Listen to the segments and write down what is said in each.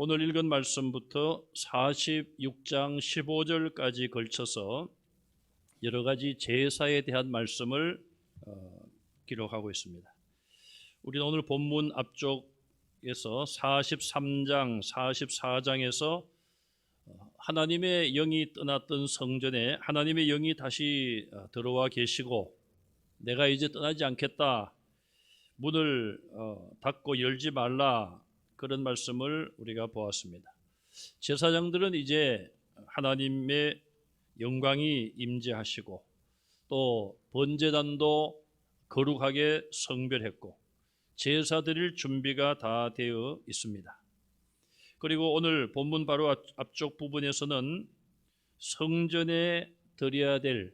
오늘 읽은 말씀부터 46장 15절까지 걸쳐서 여러 가지 제사에 대한 말씀을 기록하고 있습니다. 우리는 오늘 본문 앞쪽에서 43장, 44장에서 하나님의 영이 떠났던 성전에 하나님의 영이 다시 들어와 계시고 내가 이제 떠나지 않겠다, 문을 닫고 열지 말라, 그런 말씀을 우리가 보았습니다. 제사장들은 이제 하나님의 영광이 임재하시고 또 번제단도 거룩하게 성별했고 제사 드릴 준비가 다 되어 있습니다. 그리고 오늘 본문 바로 앞쪽 부분에서는 성전에 드려야 될,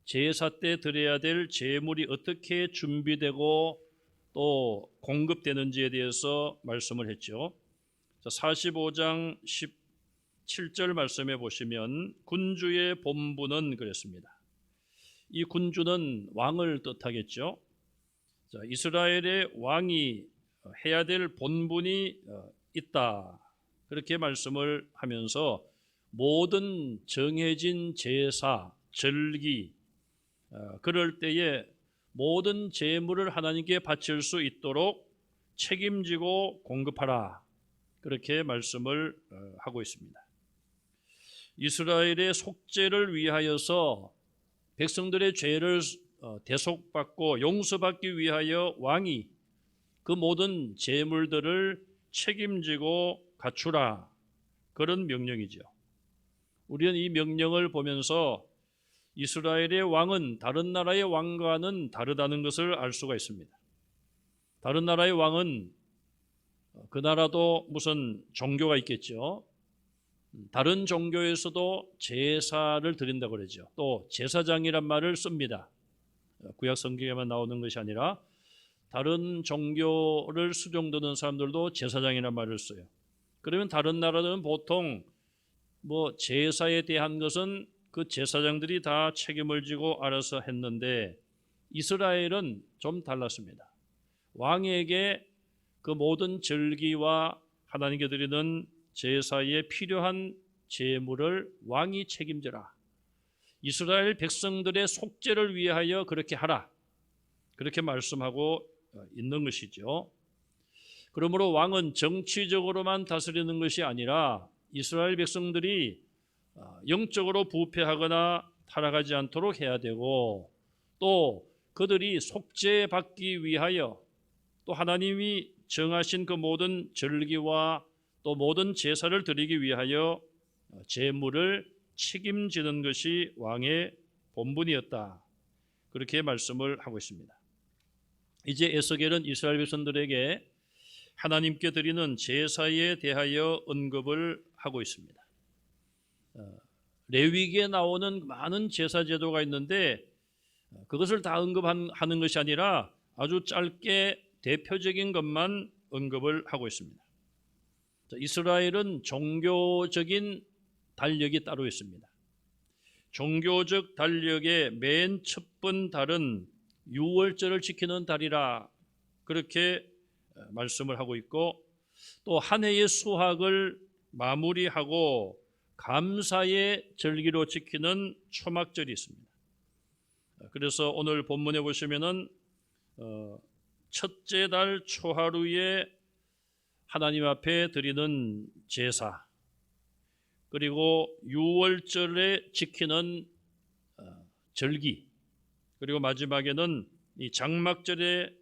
제사 때 드려야 될 제물이 어떻게 준비되고 또 공급되는지에 대해서 말씀을 했죠. 45장 17절 말씀에 보시면 군주의 본분은 그랬습니다. 이 군주는 왕을 뜻하겠죠. 이스라엘의 왕이 해야 될 본분이 있다, 그렇게 말씀을 하면서 모든 정해진 제사, 절기, 그럴 때에 모든 제물을 하나님께 바칠 수 있도록 책임지고 공급하라, 그렇게 말씀을 하고 있습니다. 이스라엘의 속죄를 위하여서 백성들의 죄를 대속받고 용서받기 위하여 왕이 그 모든 제물들을 책임지고 갖추라, 그런 명령이죠. 우리는 이 명령을 보면서 이스라엘의 왕은 다른 나라의 왕과는 다르다는 것을 알 수가 있습니다. 다른 나라의 왕은 그 나라도 무슨 종교가 있겠죠. 다른 종교에서도 제사를 드린다고 그러죠. 또 제사장이란 말을 씁니다. 구약 성경에만 나오는 것이 아니라 다른 종교를 수종드는 사람들도 제사장이란 말을 써요. 그러면 다른 나라들은 보통 제사에 대한 것은 그 제사장들이 다 책임을 지고 알아서 했는데 이스라엘은 좀 달랐습니다. 왕에게 그 모든 절기와 하나님께 드리는 제사에 필요한 제물을 왕이 책임져라, 이스라엘 백성들의 속죄를 위하여 그렇게 하라, 그렇게 말씀하고 있는 것이죠. 그러므로 왕은 정치적으로만 다스리는 것이 아니라 이스라엘 백성들이 영적으로 부패하거나 타락하지 않도록 해야 되고 또 그들이 속죄받기 위하여 또 하나님이 정하신 그 모든 절기와 또 모든 제사를 드리기 위하여 제물을 책임지는 것이 왕의 본분이었다, 그렇게 말씀을 하고 있습니다. 이제 에스겔은 이스라엘 백성들에게 하나님께 드리는 제사에 대하여 언급을 하고 있습니다. 레위기에 나오는 많은 제사 제도가 있는데 그것을 다 언급하는 것이 아니라 아주 짧게 대표적인 것만 언급을 하고 있습니다. 이스라엘은 종교적인 달력이 따로 있습니다. 종교적 달력의 맨 첫 번 달은 유월절을 지키는 달이라, 그렇게 말씀을 하고 있고 또 한 해의 수확을 마무리하고 감사의 절기로 지키는 초막절이 있습니다. 그래서 오늘 본문에 보시면은 첫째 달 초하루에 하나님 앞에 드리는 제사, 그리고 유월절에 지키는 절기, 그리고 마지막에는 이 장막절을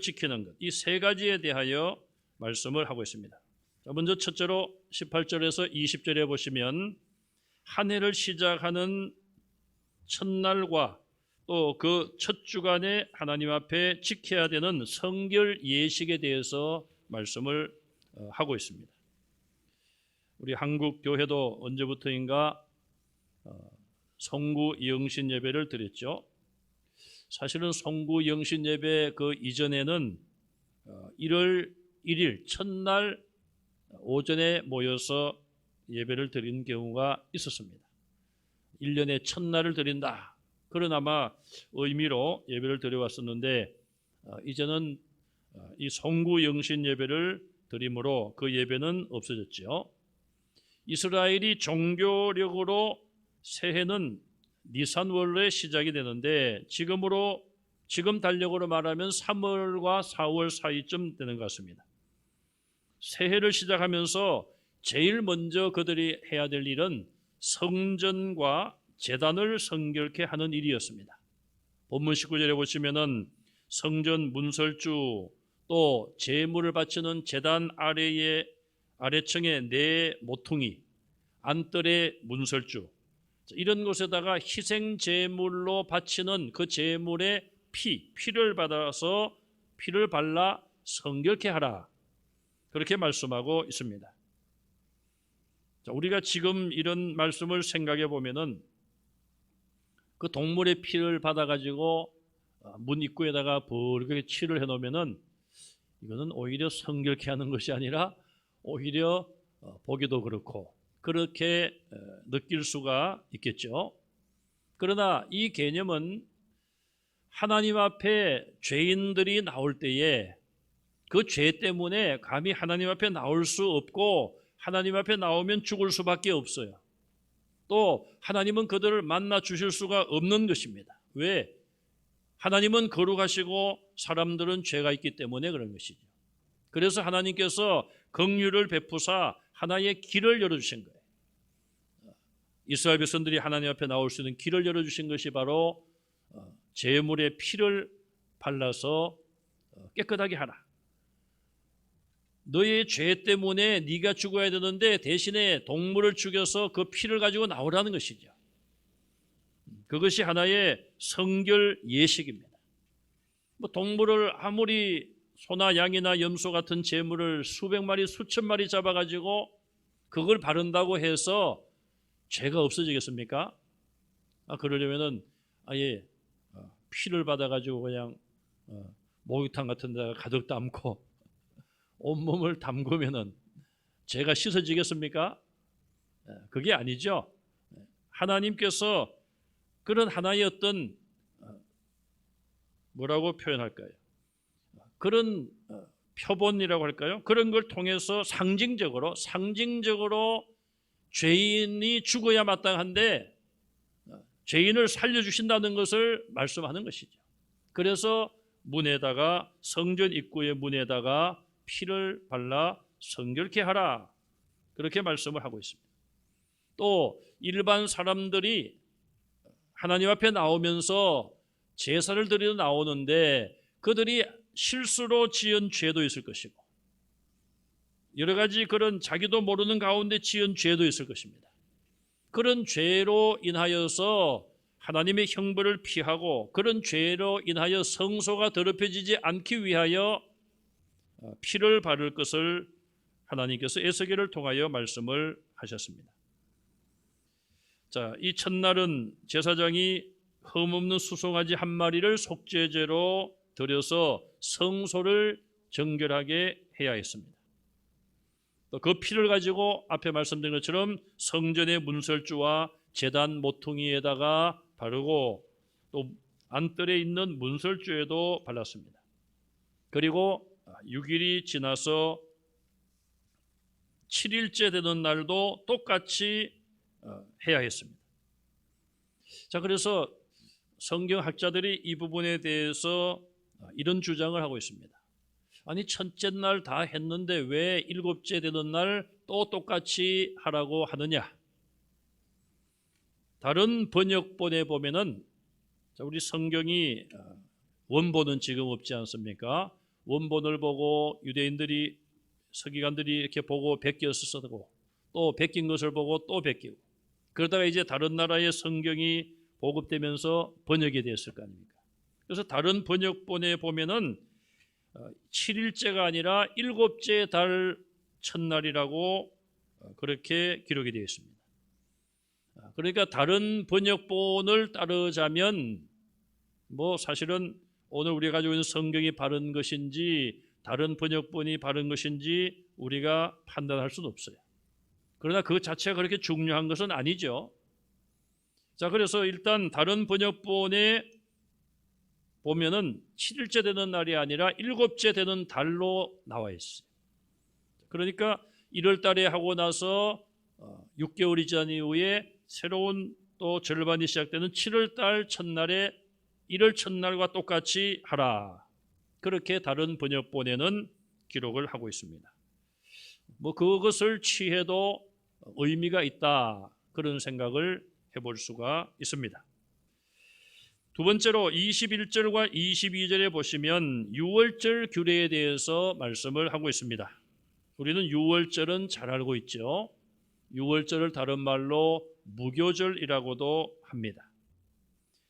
지키는 것, 이 세 가지에 대하여 말씀을 하고 있습니다. 먼저 첫째로 18절에서 20절에 보시면 한 해를 시작하는 첫날과 또 그 첫 주간에 하나님 앞에 지켜야 되는 성결 예식에 대해서 말씀을 하고 있습니다. 우리 한국 교회도 언제부터인가 성구 영신 예배를 드렸죠. 사실은 성구 영신 예배 그 이전에는 1월 1일 첫날 오전에 모여서 예배를 드린 경우가 있었습니다. 1년의 첫날을 드린다, 그런 아마 의미로 예배를 드려왔었는데 이제는 이 성구 영신 예배를 드림으로 그 예배는 없어졌죠. 이스라엘이 종교력으로 새해는 니산월에 시작이 되는데 지금 달력으로 말하면 3월과 4월 사이쯤 되는 것 같습니다. 새해를 시작하면서 제일 먼저 그들이 해야 될 일은 성전과 제단을 성결케 하는 일이었습니다. 본문 19절에 보시면은 성전 문설주 또 제물을 바치는 제단 아래층에 네 모퉁이 안뜰의 문설주 이런 곳에다가 희생 제물로 바치는 그 제물의 피를 받아서 피를 발라 성결케 하라 그렇게 말씀하고 있습니다. 자, 우리가 지금 이런 말씀을 생각해 보면은 그 동물의 피를 받아가지고 문 입구에다가 벌겋게 칠을 해놓으면은 이거는 오히려 성결케 하는 것이 아니라 오히려 보기도 그렇고 그렇게 느낄 수가 있겠죠. 그러나 이 개념은 하나님 앞에 죄인들이 나올 때에 그 죄 때문에 감히 하나님 앞에 나올 수 없고 하나님 앞에 나오면 죽을 수밖에 없어요. 또 하나님은 그들을 만나 주실 수가 없는 것입니다. 왜? 하나님은 거룩하시고 사람들은 죄가 있기 때문에 그런 것이죠. 그래서 하나님께서 긍휼을 베푸사 하나의 길을 열어주신 거예요. 이스라엘 백성들이 하나님 앞에 나올 수 있는 길을 열어주신 것이 바로 제물의 피를 발라서 깨끗하게 하라. 너의 죄 때문에 네가 죽어야 되는데 대신에 동물을 죽여서 그 피를 가지고 나오라는 것이죠. 그것이 하나의 성결 예식입니다. 동물을 아무리 소나 양이나 염소 같은 제물을 수백 마리 수천 마리 잡아가지고 그걸 바른다고 해서 죄가 없어지겠습니까? 그러려면은 아예 피를 받아가지고 그냥 목욕탕 같은 데다가 가득 담고 온몸을 담그면은 죄가 씻어지겠습니까? 그게 아니죠. 하나님께서 그런 하나의 어떤 뭐라고 표현할까요? 그런 표본이라고 할까요? 그런 걸 통해서 상징적으로 죄인이 죽어야 마땅한데 죄인을 살려주신다는 것을 말씀하는 것이죠. 그래서 문에다가 성전 입구의 문에다가 피를 발라 성결케 하라 그렇게 말씀을 하고 있습니다. 또 일반 사람들이 하나님 앞에 나오면서 제사를 드리러 나오는데 그들이 실수로 지은 죄도 있을 것이고 여러 가지 그런 자기도 모르는 가운데 지은 죄도 있을 것입니다. 그런 죄로 인하여서 하나님의 형벌을 피하고 그런 죄로 인하여 성소가 더럽혀지지 않기 위하여 피를 바를 것을 하나님께서 에스겔을 통하여 말씀을 하셨습니다. 자, 이 첫날은 제사장이 흠없는 수송아지 한 마리를 속죄제로 드려서 성소를 정결하게 해야 했습니다. 또 그 피를 가지고 앞에 말씀드린 것처럼 성전의 문설주와 제단 모퉁이에다가 바르고 또 안뜰에 있는 문설주에도 발랐습니다. 그리고 6일이 지나서 7일째 되는 날도 똑같이 해야 했습니다. 자, 그래서 성경학자들이 이 부분에 대해서 이런 주장을 하고 있습니다. 아니 첫째 날 다 했는데 왜 일곱째 되는 날 또 똑같이 하라고 하느냐? 다른 번역본에 보면은 우리 성경이 원본은 지금 없지 않습니까? 원본을 보고 유대인들이 서기관들이 이렇게 보고 베껴서 쓰고 또 베낀 것을 보고 또 베끼고 그러다가 이제 다른 나라의 성경이 보급되면서 번역이 됐을 거 아닙니까? 그래서 다른 번역본에 보면은 7일째가 아니라 7째 달 첫날이라고 그렇게 기록이 되어 있습니다. 그러니까 다른 번역본을 따르자면 사실은 오늘 우리가 가지고 있는 성경이 바른 것인지 다른 번역본이 바른 것인지 우리가 판단할 수는 없어요. 그러나 그 자체가 그렇게 중요한 것은 아니죠. 자, 그래서 일단 다른 번역본에 보면은 7일째 되는 날이 아니라 7째 되는 달로 나와 있어요. 그러니까 1월 달에 하고 나서 6개월이 지난 이후에 새로운 또 절반이 시작되는 7월 달 첫날에 1월 첫날과 똑같이 하라. 그렇게 다른 번역본에는 기록을 하고 있습니다. 뭐 그것을 취해도 의미가 있다. 그런 생각을 해볼 수가 있습니다. 두 번째로 21절과 22절에 보시면 유월절 규례에 대해서 말씀을 하고 있습니다. 우리는 유월절은 잘 알고 있죠. 유월절을 다른 말로 무교절이라고도 합니다.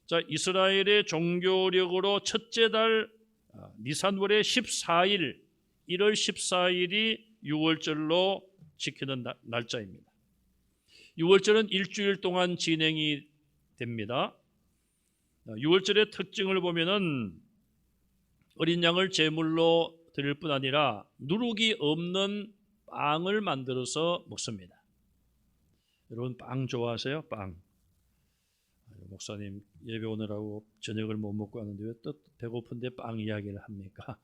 자, 이스라엘의 종교력으로 첫째 달 니산월의 14일, 1월 14일이 유월절로 지키는 날짜입니다. 유월절은 일주일 동안 진행이 됩니다. 유월절의 특징을 보면은 어린 양을 제물로 드릴 뿐 아니라 누룩이 없는 빵을 만들어서 먹습니다. 여러분 빵 좋아하세요? 빵. 목사님 예배 오느라고 저녁을 못 먹고 하는데 왜 또 배고픈데 빵 이야기를 합니까?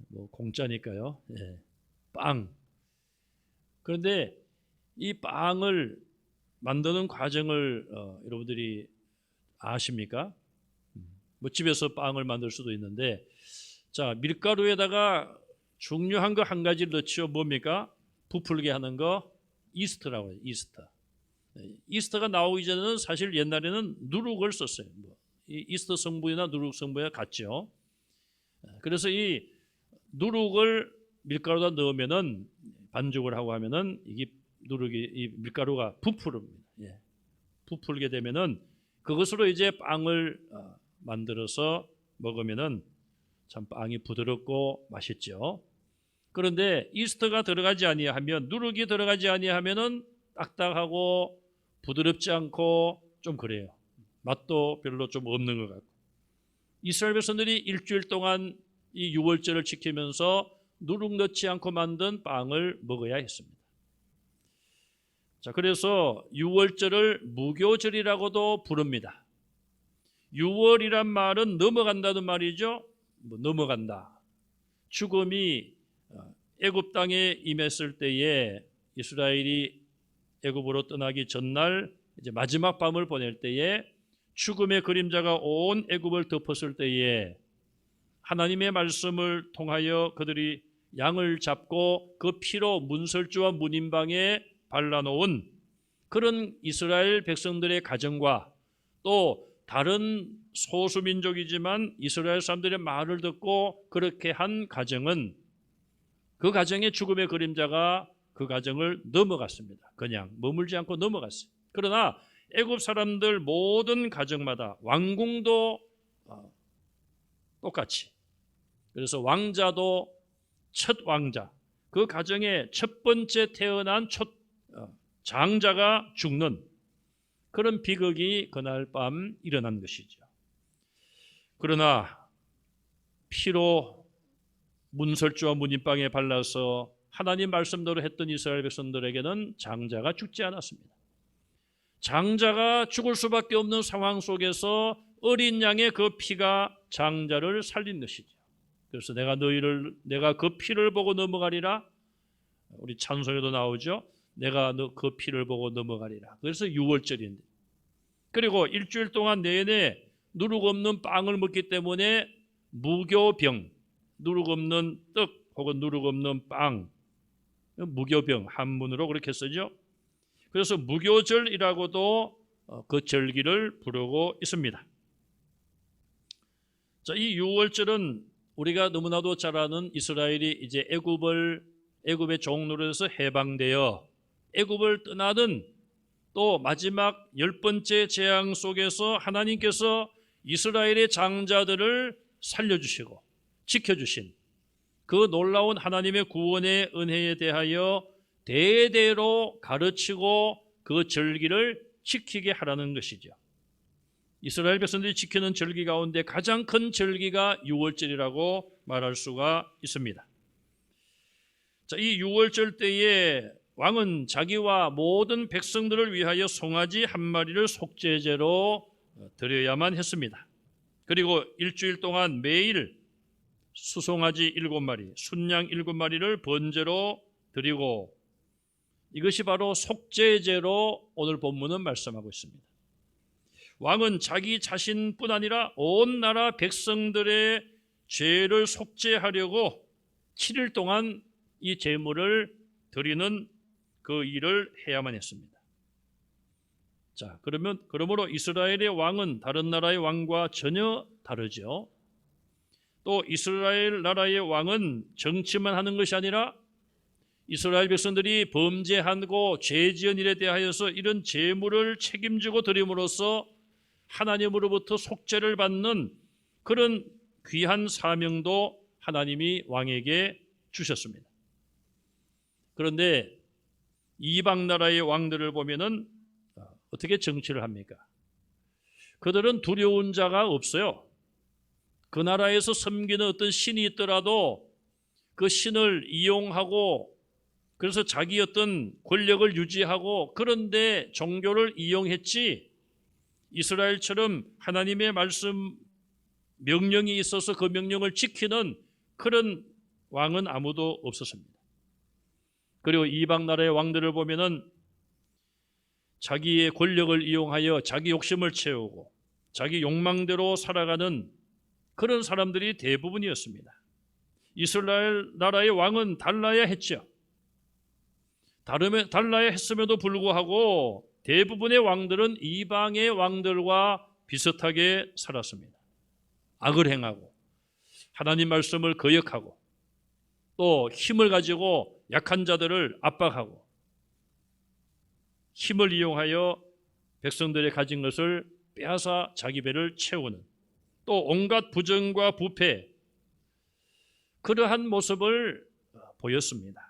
뭐 공짜니까요. 예. 빵. 그런데 이 빵을 만드는 과정을 여러분들이 아십니까? 뭐 집에서 빵을 만들 수도 있는데, 자, 밀가루에다가 중요한 거 한 가지를 넣죠. 뭡니까? 부풀게 하는 거, 이스트라고 해요. 이스트. 이스트가 나오기 전에는 사실 옛날에는 누룩을 썼어요. 이 이스트 성분이나 누룩 성분이 같죠. 그래서 이 누룩을 밀가루에다 넣으면은 반죽을 하고 하면은 이게 누룩이 이 밀가루가 부풀습니다. 예. 부풀게 되면은 그것으로 이제 빵을 만들어서 먹으면은 참 빵이 부드럽고 맛있죠. 그런데 이스트가 들어가지 아니하면, 누룩이 들어가지 아니하면은 딱딱하고 부드럽지 않고 좀 그래요. 맛도 별로 좀 없는 것 같고. 이스라엘 백성들이 일주일 동안 이 유월절을 지키면서 누룩 넣지 않고 만든 빵을 먹어야 했습니다. 자, 그래서 유월절을 무교절이라고도 부릅니다. 유월이란 말은 넘어간다는 말이죠. 넘어간다. 죽음이 애굽 땅에 임했을 때에 이스라엘이 애굽으로 떠나기 전날 이제 마지막 밤을 보낼 때에 죽음의 그림자가 온 애굽을 덮었을 때에 하나님의 말씀을 통하여 그들이 양을 잡고 그 피로 문설주와 문인방에 발라놓은 그런 이스라엘 백성들의 가정과 또 다른 소수민족이지만 이스라엘 사람들의 말을 듣고 그렇게 한 가정은 그 가정의 죽음의 그림자가 그 가정을 넘어갔습니다. 그냥 머물지 않고 넘어갔어요. 그러나 애굽 사람들 모든 가정마다 왕궁도 똑같이, 그래서 왕자도 첫 왕자, 그 가정의 첫 번째 태어난 장자가 죽는 그런 비극이 그날 밤 일어난 것이죠. 그러나 피로 문설주와 문인방에 발라서 하나님 말씀대로 했던 이스라엘 백성들에게는 장자가 죽지 않았습니다. 장자가 죽을 수밖에 없는 상황 속에서 어린 양의 그 피가 장자를 살린 것이죠. 그래서 내가 그 피를 보고 넘어가리라. 우리 찬송에도 나오죠. 내가 그 피를 보고 넘어가리라. 그래서 유월절인데, 그리고 일주일 동안 내내 누룩 없는 빵을 먹기 때문에 무교병, 누룩 없는 떡 혹은 누룩 없는 빵, 무교병, 한문으로 그렇게 쓰죠. 그래서 무교절이라고도 그 절기를 부르고 있습니다. 자, 이 유월절은 우리가 너무나도 잘 아는 이스라엘이 이제 애굽의 종노릇에서 해방되어 애굽을 떠나던 또 마지막 10번째 재앙 속에서 하나님께서 이스라엘의 장자들을 살려주시고 지켜주신 그 놀라운 하나님의 구원의 은혜에 대하여 대대로 가르치고 그 절기를 지키게 하라는 것이죠. 이스라엘 백성들이 지키는 절기 가운데 가장 큰 절기가 유월절이라고 말할 수가 있습니다. 자, 이 유월절 때에 왕은 자기와 모든 백성들을 위하여 송아지 한 마리를 속죄제로 드려야만 했습니다. 그리고 일주일 동안 매일 수송아지 7마리, 순양 7마리를 번제로 드리고 이것이 바로 속죄제로 오늘 본문은 말씀하고 있습니다. 왕은 자기 자신뿐 아니라 온 나라 백성들의 죄를 속죄하려고 7일 동안 이 제물을 드리는 그 일을 해야만 했습니다. 자, 그러므로 이스라엘의 왕은 다른 나라의 왕과 전혀 다르죠. 또 이스라엘 나라의 왕은 정치만 하는 것이 아니라 이스라엘 백성들이 범죄하고 죄지은 일에 대하여서 이런 제물을 책임지고 드림으로써 하나님으로부터 속죄를 받는 그런 귀한 사명도 하나님이 왕에게 주셨습니다. 그런데 이방 나라의 왕들을 보면은 어떻게 정치를 합니까? 그들은 두려운 자가 없어요. 그 나라에서 섬기는 어떤 신이 있더라도 그 신을 이용하고 그래서 자기 어떤 권력을 유지하고 그런데 종교를 이용했지, 이스라엘처럼 하나님의 말씀 명령이 있어서 그 명령을 지키는 그런 왕은 아무도 없었습니다. 그리고 이방 나라의 왕들을 보면은 자기의 권력을 이용하여 자기 욕심을 채우고 자기 욕망대로 살아가는 그런 사람들이 대부분이었습니다. 이스라엘 나라의 왕은 달라야 했죠. 달라야 했음에도 불구하고 대부분의 왕들은 이방의 왕들과 비슷하게 살았습니다. 악을 행하고 하나님 말씀을 거역하고 또 힘을 가지고 약한 자들을 압박하고 힘을 이용하여 백성들의 가진 것을 빼앗아 자기 배를 채우는 또 온갖 부정과 부패, 그러한 모습을 보였습니다.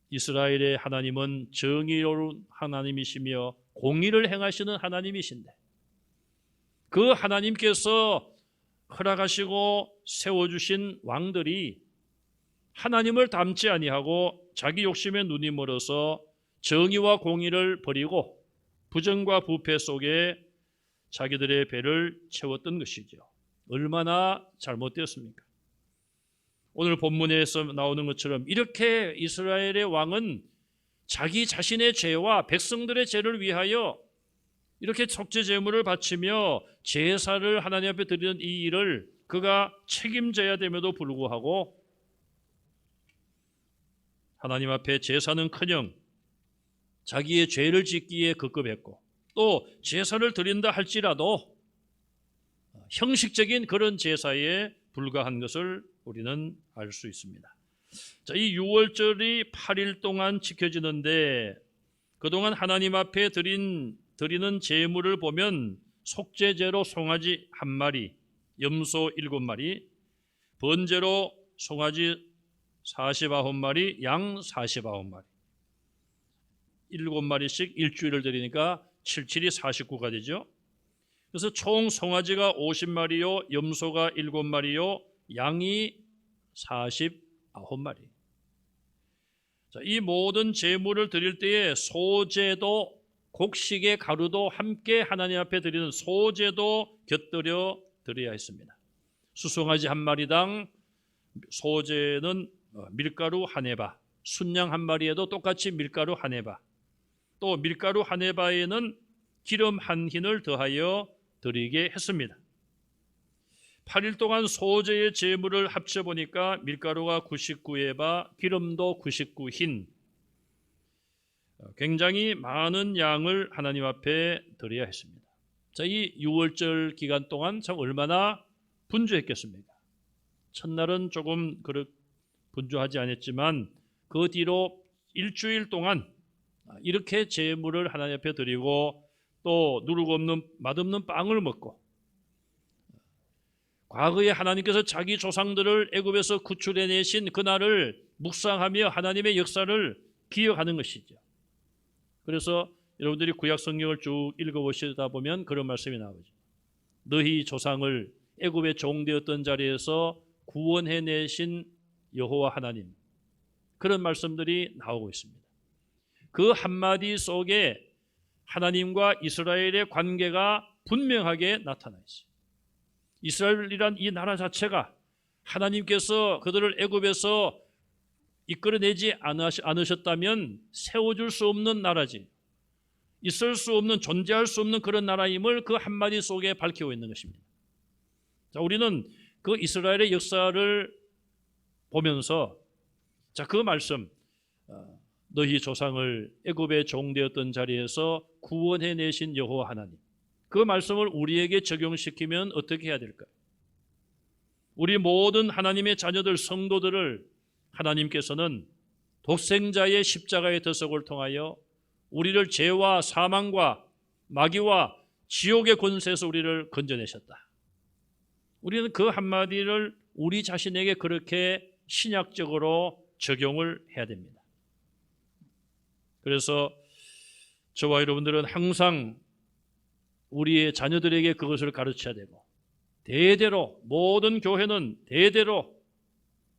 이스라엘의 하나님은 정의로운 하나님이시며 공의를 행하시는 하나님이신데 그 하나님께서 허락하시고 세워주신 왕들이 하나님을 닮지 아니하고 자기 욕심에 눈이 멀어서 정의와 공의를 버리고 부정과 부패 속에 자기들의 배를 채웠던 것이죠. 얼마나 잘못되었습니까? 오늘 본문에서 나오는 것처럼 이렇게 이스라엘의 왕은 자기 자신의 죄와 백성들의 죄를 위하여 이렇게 속죄 제물을 바치며 제사를 하나님 앞에 드리는 이 일을 그가 책임져야 됨에도 불구하고 하나님 앞에 제사는커녕 자기의 죄를 짓기에 급급했고 또 제사를 드린다 할지라도 형식적인 그런 제사에 불과한 것을 우리는 알 수 있습니다. 자, 이 유월절이 8일 동안 지켜지는데 그동안 하나님 앞에 드리는 제물을 보면 속죄제로 송아지 1마리, 염소 7마리, 번제로 송아지 49마리, 양 49마리, 7마리씩 일주일을 드리니까 77이 49가 되죠. 그래서 총 송아지가 50마리요, 염소가 7마리요, 양이 49마리. 자, 이 모든 제물을 드릴 때에 소제도, 곡식의 가루도 함께 하나님 앞에 드리는 소제도 곁들여 드려야 했습니다. 수송아지 1마리당 소제는 밀가루 1에바, 순양 1마리에도 똑같이 밀가루 1에바, 또 밀가루 1에바에는 기름 1흰을 더하여 드리게 했습니다. 8일 동안 소제의 제물을 합쳐보니까 밀가루가 99에바, 기름도 99흰, 굉장히 많은 양을 하나님 앞에 드려야 했습니다. 자, 이 6월절 기간 동안 참 얼마나 분주했겠습니까? 첫날은 조금 분주하지 않았지만 그 뒤로 일주일 동안 이렇게 제물을 하나님 앞에 드리고 또 누룩 없는 맛없는 빵을 먹고 과거에 하나님께서 자기 조상들을 애굽에서 구출해내신 그날을 묵상하며 하나님의 역사를 기억하는 것이죠. 그래서 여러분들이 구약 성경을 쭉 읽어보시다 보면 그런 말씀이 나오죠. 너희 조상을 애굽의 종되었던 자리에서 구원해내신 여호와 하나님, 그런 말씀들이 나오고 있습니다. 그 한마디 속에 하나님과 이스라엘의 관계가 분명하게 나타나 있어요. 이스라엘이란 이 나라 자체가 하나님께서 그들을 애굽에서 이끌어내지 않으셨다면 세워줄 수 없는 나라지, 있을 수 없는, 존재할 수 없는 그런 나라임을 그 한마디 속에 밝히고 있는 것입니다. 자, 우리는 그 이스라엘의 역사를 보면서 그 말씀, 너희 조상을 애굽의 종되었던 자리에서 구원해내신 여호와 하나님, 그 말씀을 우리에게 적용시키면 어떻게 해야 될까요? 우리 모든 하나님의 자녀들, 성도들을 하나님께서는 독생자의 십자가의 대속을 통하여 우리를 죄와 사망과 마귀와 지옥의 권세에서 우리를 건져내셨다. 우리는 그 한마디를 우리 자신에게 그렇게 신약적으로 적용을 해야 됩니다. 그래서 저와 여러분들은 항상 우리의 자녀들에게 그것을 가르쳐야 되고, 대대로 모든 교회는 대대로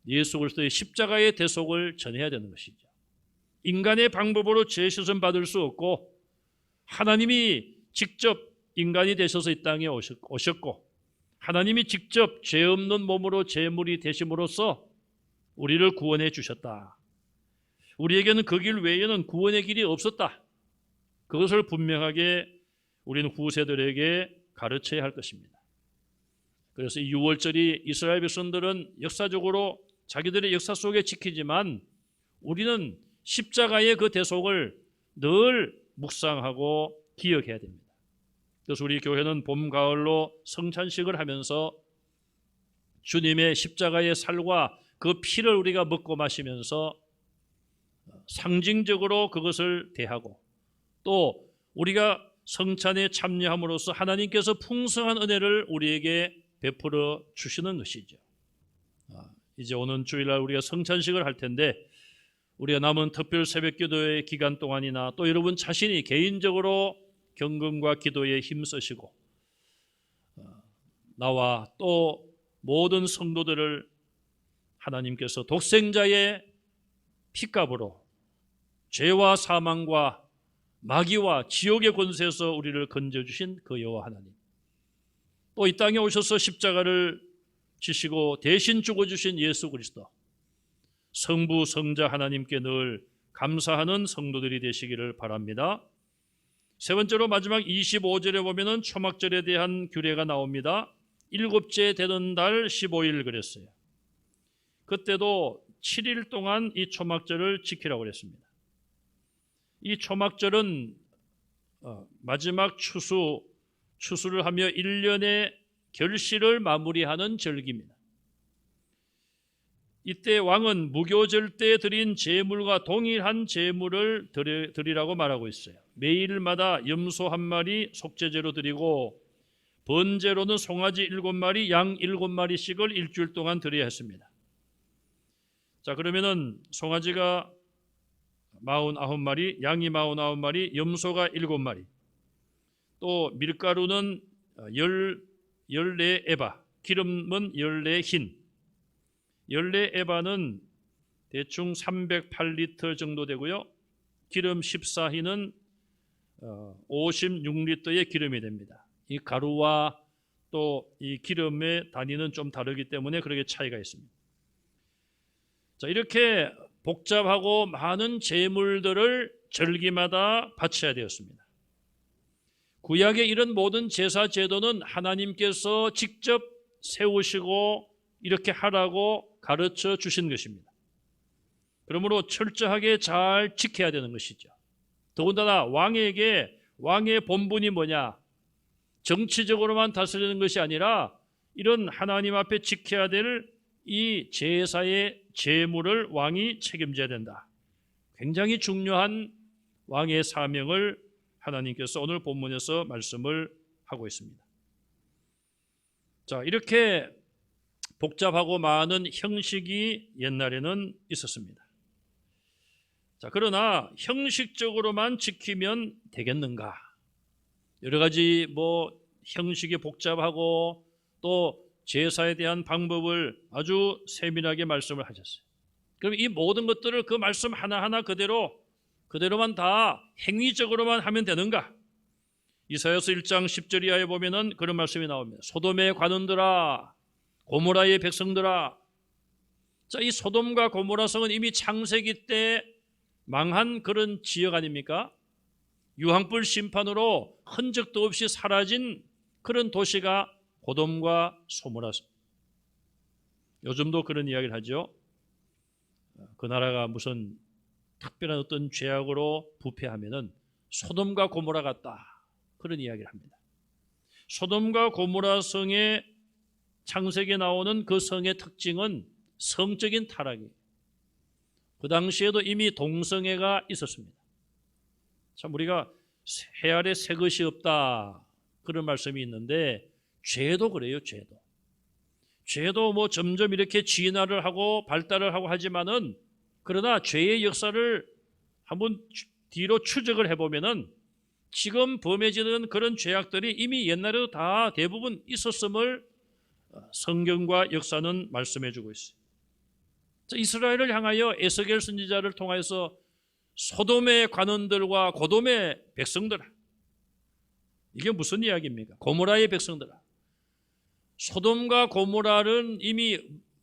예수 그리스도의 십자가의 대속을 전해야 되는 것이죠. 인간의 방법으로 죄 씻음 받을 수 없고, 하나님이 직접 인간이 되셔서 이 땅에 오셨고, 하나님이 직접 죄 없는 몸으로 제물이 되심으로써 우리를 구원해 주셨다. 우리에게는 그 길 외에는 구원의 길이 없었다. 그것을 분명하게 우리는 후세들에게 가르쳐야 할 것입니다. 그래서 이 6월절이 이스라엘 백성들은 역사적으로 자기들의 역사 속에 지키지만, 우리는 십자가의 그 대속을 늘 묵상하고 기억해야 됩니다. 그래서 우리 교회는 봄, 가을로 성찬식을 하면서 주님의 십자가의 살과 그 피를 우리가 먹고 마시면서 상징적으로 그것을 대하고, 또 우리가 성찬에 참여함으로써 하나님께서 풍성한 은혜를 우리에게 베풀어 주시는 것이죠. 이제 오는 주일날 우리가 성찬식을 할 텐데, 우리가 남은 특별 새벽기도의 기간 동안이나 또 여러분 자신이 개인적으로 경건과 기도에 힘쓰시고, 나와 또 모든 성도들을 하나님께서 독생자의 피값으로 죄와 사망과 마귀와 지옥의 권세에서 우리를 건져주신 그 여호와 하나님, 또 이 땅에 오셔서 십자가를 지시고 대신 죽어주신 예수 그리스도, 성부 성자 하나님께 늘 감사하는 성도들이 되시기를 바랍니다. 세 번째로 마지막 25절에 보면은 초막절에 대한 규례가 나옵니다. 일곱째 되던 달 15일 그랬어요. 그때도 7일 동안 이 초막절을 지키라고 그랬습니다. 이 초막절은 마지막 추수를 하며 1년의 결실을 마무리하는 절기입니다. 이때 왕은 무교절 때 드린 제물과 동일한 제물을 드리라고 말하고 있어요. 매일마다 염소 한 마리 속죄제로 드리고, 번제로는 송아지 7마리, 양 7마리씩을 일주일 동안 드려야 했습니다. 자, 그러면은 송아지가 49마리, 양이 49마리, 염소가 7마리, 또 밀가루는 14에바, 기름은 14흰, 14에바는 대충 308리터 정도 되고요. 기름 14흰은 56리터의 기름이 됩니다. 이 가루와 또 이 기름의 단위는 좀 다르기 때문에 그렇게 차이가 있습니다. 자, 이렇게 복잡하고 많은 제물들을 절기마다 바쳐야 되었습니다. 구약의 이런 모든 제사 제도는 하나님께서 직접 세우시고 이렇게 하라고 가르쳐 주신 것입니다. 그러므로 철저하게 잘 지켜야 되는 것이죠. 더군다나 왕의 본분이 뭐냐? 정치적으로만 다스리는 것이 아니라 이런 하나님 앞에 지켜야 될 이 제사의 제물을 왕이 책임져야 된다. 굉장히 중요한 왕의 사명을 하나님께서 오늘 본문에서 말씀을 하고 있습니다. 자, 이렇게 복잡하고 많은 형식이 옛날에는 있었습니다. 자, 그러나 형식적으로만 지키면 되겠는가? 여러 가지 형식이 복잡하고 또 제사에 대한 방법을 아주 세밀하게 말씀을 하셨어요. 그럼 이 모든 것들을 그 말씀 하나하나 그대로만 다 행위적으로만 하면 되는가? 이사야서 1장 10절 이하에 보면은 그런 말씀이 나옵니다. 소돔의 관원들아, 고모라의 백성들아, 자, 이 소돔과 고모라 성은 이미 창세기 때 망한 그런 지역 아닙니까? 유황불 심판으로 흔적도 없이 사라진 그런 도시가 고돔과 소모라 성. 요즘도 그런 이야기를 하죠. 그 나라가 무슨 특별한 어떤 죄악으로 부패하면은 소돔과 고모라 같다, 그런 이야기를 합니다. 소돔과 고모라 성의 창세기에 나오는 그 성의 특징은 성적인 타락이에요. 그 당시에도 이미 동성애가 있었습니다. 참, 우리가 해 아래 새 것이 없다, 그런 말씀이 있는데 죄도 그래요. 죄도 뭐 점점 이렇게 진화를 하고 발달을 하고 하지만은, 그러나 죄의 역사를 한번 뒤로 추적을 해보면은 지금 범해지는 그런 죄악들이 이미 옛날에도 다 대부분 있었음을 성경과 역사는 말씀해주고 있어요. 이스라엘을 향하여 에스겔 선지자를 통해서 소돔의 관원들과 고돔의 백성들아, 이게 무슨 이야기입니까? 고모라의 백성들아, 소돔과 고모라는 이미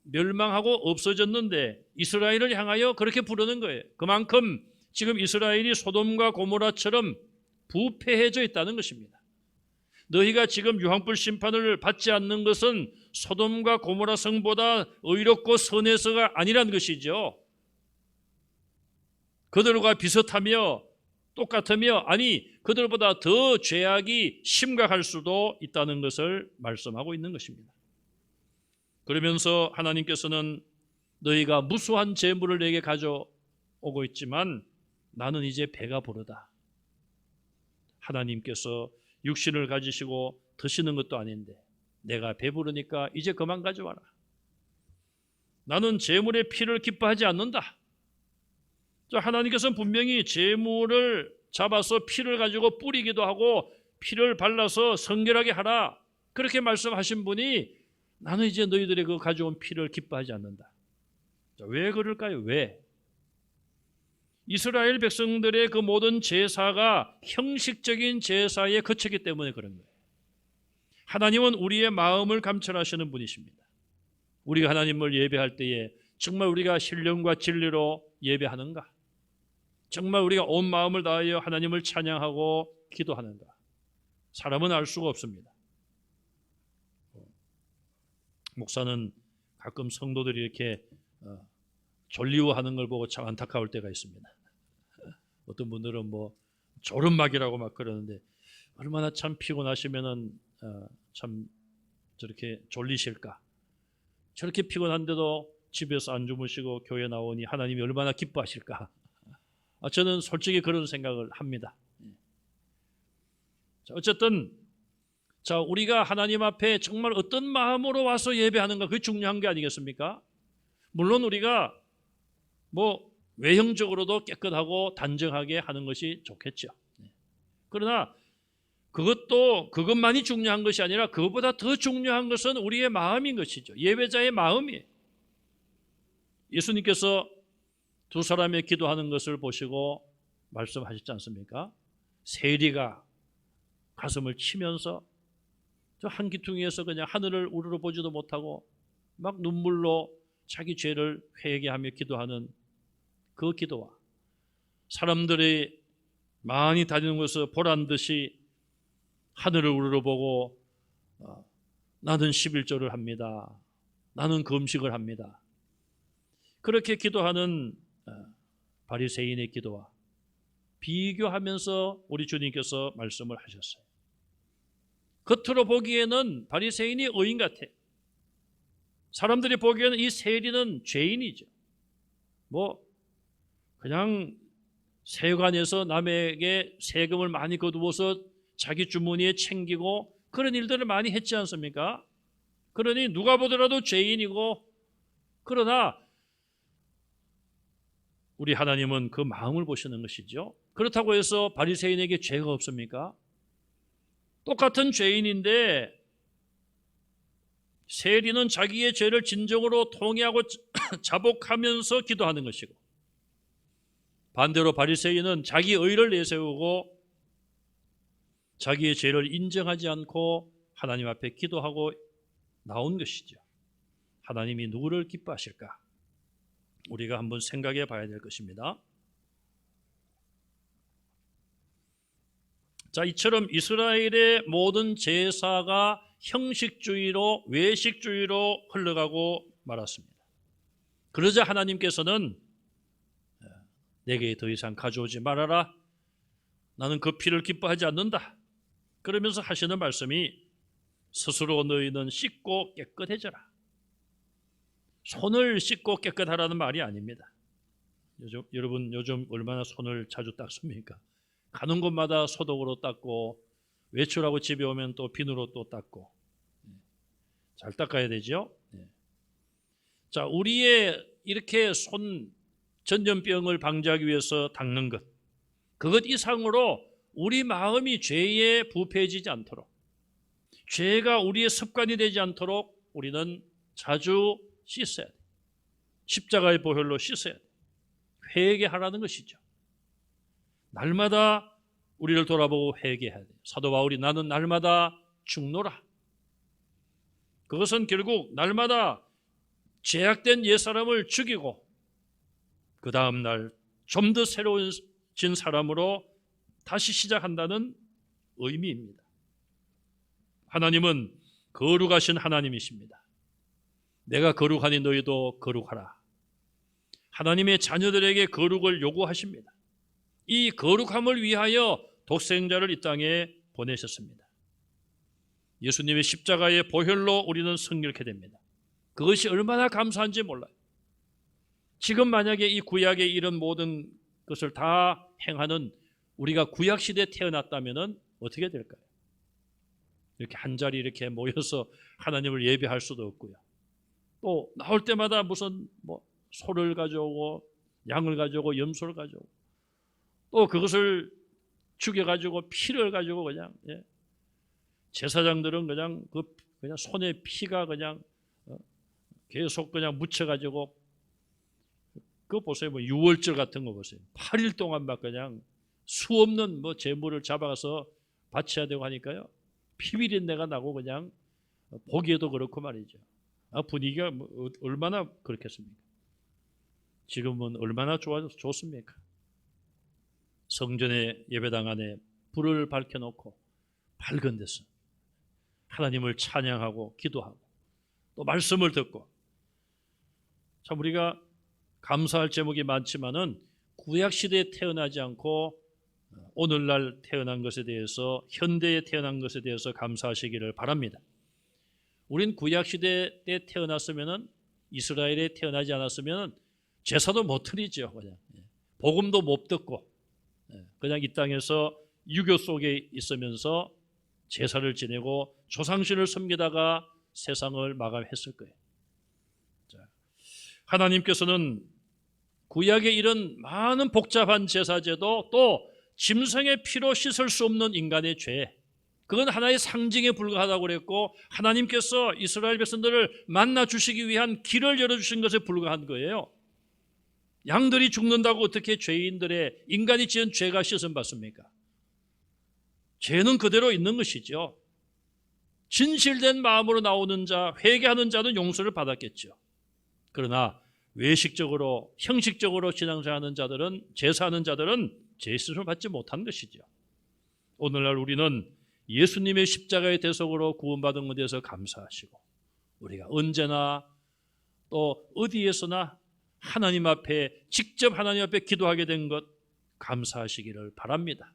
멸망하고 없어졌는데 이스라엘을 향하여 그렇게 부르는 거예요. 그만큼 지금 이스라엘이 소돔과 고모라처럼 부패해져 있다는 것입니다. 너희가 지금 유황불 심판을 받지 않는 것은 소돔과 고모라 성보다 의롭고 선해서가 아니란 것이죠. 그들과 비슷하며 똑같으며, 아니 그들보다 더 죄악이 심각할 수도 있다는 것을 말씀하고 있는 것입니다. 그러면서 하나님께서는 너희가 무수한 재물을 내게 가져오고 있지만 나는 이제 배가 부르다. 하나님께서 육신을 가지시고 드시는 것도 아닌데 내가 배부르니까 이제 그만 가져와라. 나는 재물의 피를 기뻐하지 않는다. 하나님께서는 분명히 재물을 잡아서 피를 가지고 뿌리기도 하고 피를 발라서 성결하게 하라, 그렇게 말씀하신 분이 나는 이제 너희들의 그 가져온 피를 기뻐하지 않는다. 왜 그럴까요? 왜? 이스라엘 백성들의 그 모든 제사가 형식적인 제사에 그쳤기 때문에 그런 거예요. 하나님은 우리의 마음을 감찰하시는 분이십니다. 우리가 하나님을 예배할 때에 정말 우리가 신령과 진리로 예배하는가? 정말 우리가 온 마음을 다하여 하나님을 찬양하고 기도하는가? 사람은 알 수가 없습니다. 목사는 가끔 성도들이 이렇게 졸리워하는 걸 보고 참 안타까울 때가 있습니다. 어떤 분들은 뭐 졸음막이라고 막 그러는데 얼마나 참 피곤하시면은 참 저렇게 졸리실까? 저렇게 피곤한데도 집에서 안 주무시고 교회 나오니 하나님이 얼마나 기뻐하실까? 저는 솔직히 그런 생각을 합니다. 어쨌든 우리가 하나님 앞에 정말 어떤 마음으로 와서 예배하는가, 그게 중요한 게 아니겠습니까? 물론 우리가 뭐 외형적으로도 깨끗하고 단정하게 하는 것이 좋겠죠. 그러나 그것만이 중요한 것이 아니라 그것보다 더 중요한 것은 우리의 마음인 것이죠. 예배자의 마음이에요. 예수님께서 두 사람의 기도하는 것을 보시고 말씀하셨지 않습니까? 세리가 가슴을 치면서 저 한기퉁이에서 그냥 하늘을 우러러보지도 못하고 막 눈물로 자기 죄를 회개하며 기도하는 그 기도와 사람들이 많이 다니는 것을 보란 듯이 하늘을 우러러보고 나는 11조를 합니다. 나는 금식을 합니다. 그렇게 기도하는 바리새인의 기도와 비교하면서 우리 주님께서 말씀을 하셨어요. 겉으로 보기에는 바리새인이 의인 같아. 사람들이 보기에는 이 세리는 죄인이죠. 그냥 세관에서 남에게 세금을 많이 거두어서 자기 주머니에 챙기고 그런 일들을 많이 했지 않습니까? 그러니 누가 보더라도 죄인이고, 그러나 우리 하나님은 그 마음을 보시는 것이죠. 그렇다고 해서 바리새인에게 죄가 없습니까? 똑같은 죄인인데 세리는 자기의 죄를 진정으로 통회하고 자복하면서 기도하는 것이고, 반대로 바리새인은 자기 의를 내세우고 자기의 죄를 인정하지 않고 하나님 앞에 기도하고 나온 것이죠. 하나님이 누구를 기뻐하실까? 우리가 한번 생각해 봐야 될 것입니다. 자, 이처럼 이스라엘의 모든 제사가 형식주의로 외식주의로 흘러가고 말았습니다. 그러자 하나님께서는 내게 더 이상 가져오지 말아라. 나는 그 피를 기뻐하지 않는다. 그러면서 하시는 말씀이 스스로 너희는 씻고 깨끗해져라. 손을 씻고 깨끗하라는 말이 아닙니다. 여러분 요즘 얼마나 손을 자주 닦습니까? 가는 곳마다 소독으로 닦고 외출하고 집에 오면 또 비누로 또 닦고 잘 닦아야 되죠. 자, 우리의 이렇게 손 전염병을 방지하기 위해서 닦는 것, 그것 이상으로 우리 마음이 죄에 부패해지지 않도록, 죄가 우리의 습관이 되지 않도록 우리는 자주 씻어야 돼. 십자가의 보혈로 씻어야 돼. 회개하라는 것이죠. 날마다 우리를 돌아보고 회개해야 돼. 사도 바울이 나는 날마다 죽노라. 그것은 결국 날마다 죄악된 옛사람을 죽이고 그 다음 날 좀 더 새로워진 사람으로 다시 시작한다는 의미입니다. 하나님은 거룩하신 하나님이십니다. 내가 거룩하니 너희도 거룩하라. 하나님의 자녀들에게 거룩을 요구하십니다. 이 거룩함을 위하여 독생자를 이 땅에 보내셨습니다. 예수님의 십자가의 보혈로 우리는 성결케 됩니다. 그것이 얼마나 감사한지 몰라요. 지금 만약에 이 구약의 이런 모든 것을 다 행하는 우리가 구약시대에 태어났다면 어떻게 될까요? 이렇게 한 자리 이렇게 모여서 하나님을 예배할 수도 없고요. 또 나올 때마다 무슨 소를 가져오고 양을 가져오고 염소를 가져오고 또 그것을 죽여가지고 피를 가지고 그냥 제사장들은 그냥 그냥 손에 피가 그냥 계속 그냥 묻혀가지고 그거 보세요. 유월절 같은 거 보세요. 8일 동안 막 그냥 수 없는 제물을 잡아가서 바쳐야 되고 하니까요. 피비린내가 나고 그냥 보기에도 그렇고 말이죠. 분위기가 얼마나 그렇겠습니까? 지금은 얼마나 좋습니까? 성전의 예배당 안에 불을 밝혀놓고 밝은 데서 하나님을 찬양하고 기도하고 또 말씀을 듣고 참 우리가 감사할 제목이 많지만은 구약시대에 태어나지 않고 오늘날 태어난 것에 대해서 현대에 태어난 것에 대해서 감사하시기를 바랍니다. 우린 구약시대 때 태어났으면은 이스라엘에 태어나지 않았으면 제사도 못 드리죠. 그냥 복음도 못 듣고 그냥 이 땅에서 유교 속에 있으면서 제사를 지내고 조상신을 섬기다가 세상을 마감했을 거예요. 자, 하나님께서는 구약에 이런 많은 복잡한 제사제도 또 짐승의 피로 씻을 수 없는 인간의 죄, 그건 하나의 상징에 불과하다고 그랬고 하나님께서 이스라엘 백성들을 만나 주시기 위한 길을 열어주신 것에 불과한 거예요. 양들이 죽는다고 어떻게 죄인들의 인간이 지은 죄가 씻음 받습니까? 죄는 그대로 있는 것이죠. 진실된 마음으로 나오는 자, 회개하는 자는 용서를 받았겠죠. 그러나 외식적으로 형식적으로 신앙생활하는 자들은 제사하는 자들은 죄 씻음을 받지 못한 것이죠. 오늘날 우리는 예수님의 십자가의 대속으로 구원받은 것에 대해서 감사하시고 우리가 언제나 또 어디에서나 하나님 앞에 직접 하나님 앞에 기도하게 된 것 감사하시기를 바랍니다.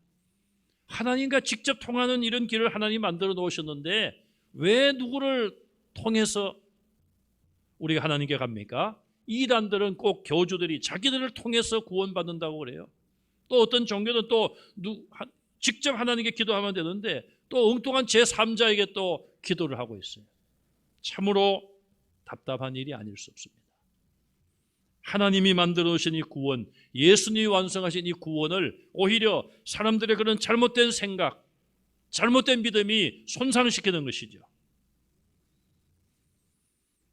하나님과 직접 통하는 이런 길을 하나님 만들어 놓으셨는데 왜 누구를 통해서 우리가 하나님께 갑니까? 이단들은 꼭 교주들이 자기들을 통해서 구원받는다고 그래요. 또 어떤 종교는 또 직접 하나님께 기도하면 되는데 또 엉뚱한 제3자에게 또 기도를 하고 있어요. 참으로 답답한 일이 아닐 수 없습니다. 하나님이 만들어 놓으신 이 구원, 예수님이 완성하신 이 구원을 오히려 사람들의 그런 잘못된 생각, 잘못된 믿음이 손상시키는 것이죠.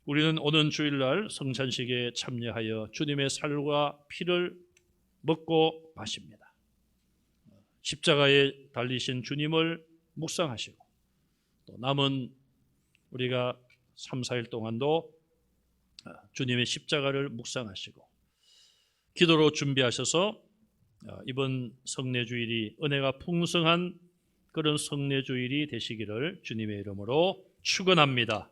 우리는 오는 주일날 성찬식에 참여하여 주님의 살과 피를 먹고 마십니다. 십자가에 달리신 주님을 묵상하시고 또 남은 우리가 3, 4일 동안도 주님의 십자가를 묵상하시고 기도로 준비하셔서 이번 성례주일이 은혜가 풍성한 그런 성례주일이 되시기를 주님의 이름으로 축원합니다.